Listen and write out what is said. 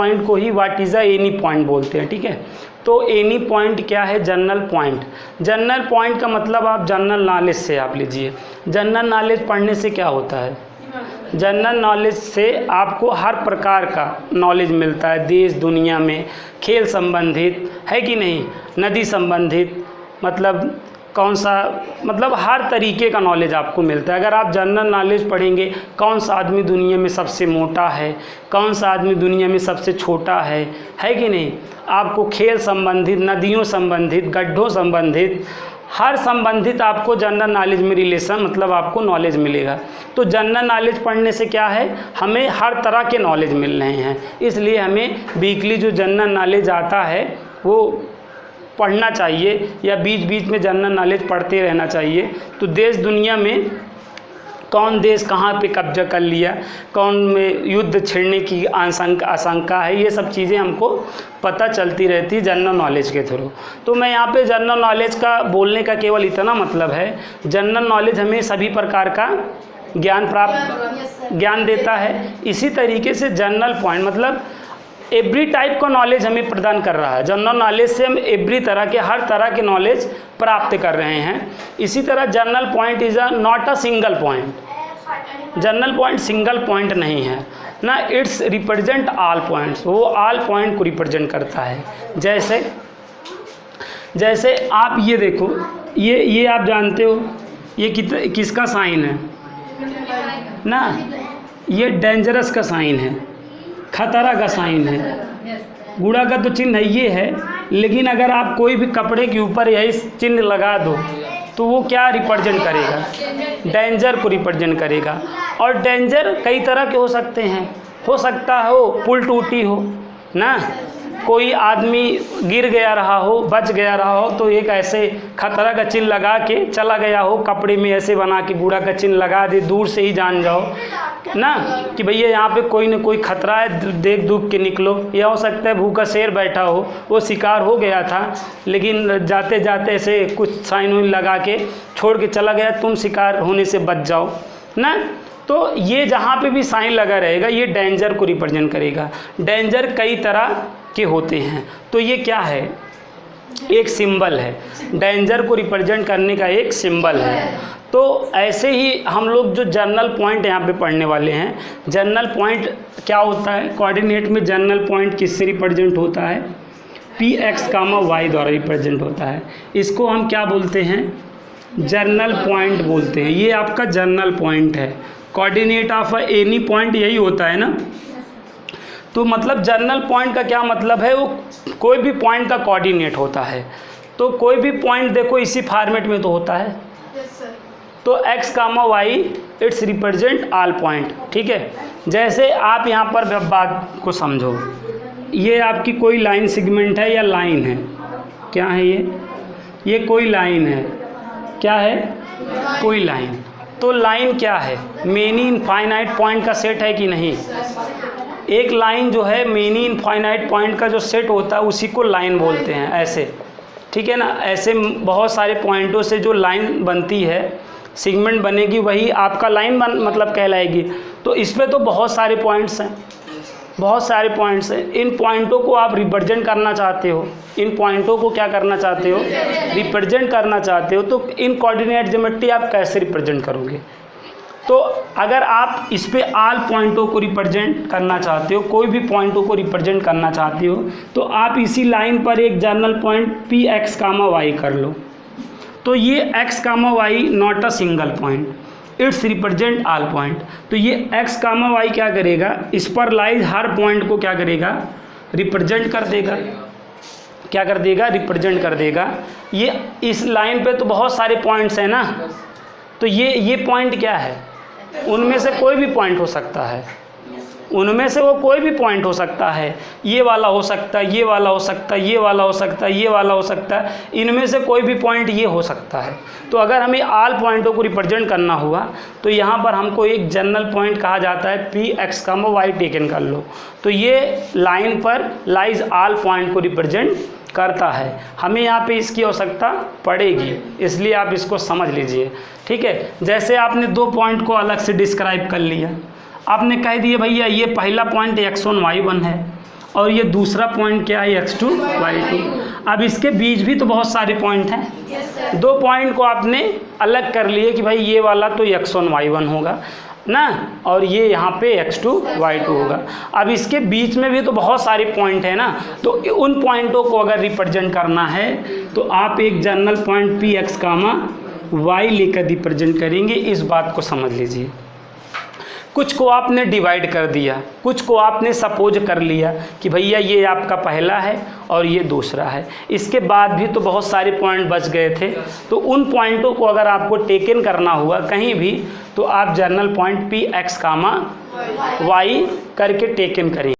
Point को ही what is a any point बोलते हैं, ठीक है। तो एनी पॉइंट क्या है? General point. जनरल पॉइंट का मतलब आप जनरल नॉलेज से आप लीजिए। जनरल नॉलेज पढ़ने से क्या होता है? जनरल नॉलेज से आपको हर प्रकार का नॉलेज मिलता है, देश दुनिया में, खेल संबंधित है कि नहीं, नदी संबंधित, मतलब कौन सा, मतलब हर तरीके का नॉलेज आपको मिलता है। अगर आप जनरल नॉलेज पढ़ेंगे, कौन सा आदमी दुनिया में सबसे मोटा है, कौन सा आदमी दुनिया में सबसे छोटा है कि नहीं, आपको खेल संबंधित, नदियों संबंधित, गड्ढों संबंधित, हर संबंधित आपको जनरल नॉलेज में रिलेशन, मतलब आपको नॉलेज मिलेगा। तो जनरल नॉलेज पढ़ने से क्या है, हमें हर तरह के नॉलेज मिल रहे हैं। इसलिए हमें वीकली जो जनरल नॉलेज आता है वो पढ़ना चाहिए, या बीच बीच में जनरल नॉलेज पढ़ते रहना चाहिए। तो देश दुनिया में कौन देश कहाँ पे कब्जा कर लिया, कौन में युद्ध छिड़ने की आशंका है, ये सब चीज़ें हमको पता चलती रहती है जनरल नॉलेज के थ्रू। तो मैं यहाँ पे जनरल नॉलेज का बोलने का केवल इतना मतलब है, जनरल नॉलेज हमें सभी प्रकार का ज्ञान देता है। इसी तरीके से जनरल पॉइंट मतलब एवरी टाइप का नॉलेज हमें प्रदान कर रहा है। जनरल नॉलेज से हम एवरी तरह के, हर तरह के नॉलेज प्राप्त कर रहे हैं। इसी तरह general point is not a single point. General point single point नहीं है ना, इट्स रिप्रेजेंट ऑल पॉइंट्स, वो ऑल पॉइंट को रिप्रेजेंट करता है। जैसे आप ये देखो, ये आप जानते हो ये किसका साइन है ना, ये डेंजरस का साइन है, खतरा का साइन है। गुड़ा का तो चिन्ह ये है, लेकिन अगर आप कोई भी कपड़े के ऊपर यही चिन्ह लगा दो तो वो क्या रिप्रेजेंट करेगा? डेंजर को रिप्रेजेंट करेगा। और डेंजर कई तरह के हो सकते हैं, हो सकता हो पुल टूटी हो ना, कोई आदमी गिर गया रहा हो, बच गया रहा हो, तो एक ऐसे खतरा का चिन्ह लगा के चला गया हो, कपड़े में ऐसे बना के गुड़ा का चिन्ह लगा दे, दूर से ही जान जाओ ना कि भैया यहाँ पे कोई न कोई खतरा है, देख दुख के निकलो। यह हो सकता है भूखा शेर बैठा हो, वो शिकार हो गया था, लेकिन जाते जाते ऐसे कुछ साइन वाइन लगा के छोड़ के चला गया, तुम शिकार होने से बच जाओ ना। तो ये जहाँ पे भी साइन लगा रहेगा ये डेंजर को रिप्रेजेंट करेगा। डेंजर कई तरह के होते हैं, तो ये क्या है? एक सिंबल है, डेंजर को रिप्रेजेंट करने का एक सिंबल है। तो ऐसे ही हम लोग जो जनरल पॉइंट यहाँ पे पढ़ने वाले हैं, जनरल पॉइंट क्या होता है? कोऑर्डिनेट में जनरल पॉइंट किससे रिप्रेजेंट होता है? px, y द्वारा रिप्रेजेंट होता है। इसको हम क्या बोलते हैं? जनरल पॉइंट बोलते हैं। ये आपका जनरल पॉइंट है। कोऑर्डिनेट ऑफ एनी पॉइंट यही होता है ना। तो मतलब जनरल पॉइंट का क्या मतलब है? वो कोई भी पॉइंट का कोऑर्डिनेट होता है। तो कोई भी पॉइंट देखो इसी फॉर्मेट में तो होता है। तो x, y it's represent all point, ठीक है। जैसे आप यहाँ पर बात को समझो, ये आपकी कोई लाइन सेगमेंट है या लाइन है, क्या है ये कोई लाइन है, क्या है? कोई लाइन। तो लाइन क्या है? मेनी इनफाइनाइट पॉइंट का सेट है कि नहीं? एक लाइन जो है मेनी इनफाइनाइट पॉइंट का जो सेट होता है उसी को लाइन बोलते हैं, ऐसे, ठीक है ना। ऐसे बहुत सारे पॉइंटों से जो लाइन बनती है, सेगमेंट बनेगी, वही आपका लाइन मतलब कहलाएगी। तो इस पे तो बहुत सारे पॉइंट्स हैं, बहुत सारे पॉइंट्स हैं। इन पॉइंटों को आप रिप्रेजेंट करना चाहते हो, इन पॉइंटों को क्या करना चाहते हो? रिप्रेजेंट करना चाहते हो। तो इन कोऑर्डिनेट ज्योमेट्री आप कैसे रिप्रेजेंट करोगे? तो अगर आप इस पे ऑल पॉइंटों को रिप्रेजेंट करना चाहते हो, कोई भी पॉइंटों को रिप्रेजेंट करना चाहते हो, तो आप इसी लाइन पर एक जनरल पॉइंट px, y कर लो। तो ये x, y not a single point, it's represent all point. तो ये x, y क्या करेगा? इस पर लाइज हर पॉइंट को क्या करेगा? रिप्रेजेंट कर देगा। क्या कर देगा? रिप्रेजेंट कर देगा। ये इस लाइन पे तो बहुत सारे पॉइंट्स हैं ना, तो ये पॉइंट क्या है? उनमें से कोई भी पॉइंट हो सकता है, उनमें से वो कोई भी पॉइंट हो सकता है। ये वाला हो सकता है, ये वाला हो सकता है, ये वाला हो सकता है, ये वाला हो सकता है, इनमें से कोई भी पॉइंट ये हो सकता है। तो अगर हमें ऑल पॉइंटों को रिप्रेजेंट करना हुआ तो यहाँ पर हमको एक जनरल पॉइंट कहा जाता है px, y टेकन कर लो। तो ये लाइन पर लाइज ऑल पॉइंट को रिप्रेजेंट करता है। हमें यहाँ पे इसकी आवश्यकता पड़ेगी, इसलिए आप इसको समझ लीजिए, ठीक है। जैसे आपने दो पॉइंट को अलग से डिस्क्राइब कर लिया, आपने कह दिया भैया ये पहला पॉइंट x1 y1 है, और ये दूसरा पॉइंट क्या है, x2 y2। अब इसके बीच भी तो बहुत सारे पॉइंट हैं। 2 पॉइंट को आपने अलग कर लिए कि भाई ये वाला तो x1 y1 होगा ना, और ये यहाँ पे x2 y2 होगा। अब इसके बीच में भी तो बहुत सारे पॉइंट है ना, तो उन पॉइंटों को अगर रिप्रेजेंट करना है तो आप एक general point P x comma y लेकर रिप्रेजेंट करेंगे। इस बात को समझ लीजिए। कुछ को आपने डिवाइड कर दिया, कुछ को आपने सपोज कर लिया कि भैया ये आपका पहला है और ये दूसरा है, इसके बाद भी तो बहुत सारे पॉइंट बच गए थे। तो उन पॉइंटों को अगर आपको टेकन करना हुआ कहीं भी, तो आप general point P x comma y करके टेकन करेंगे।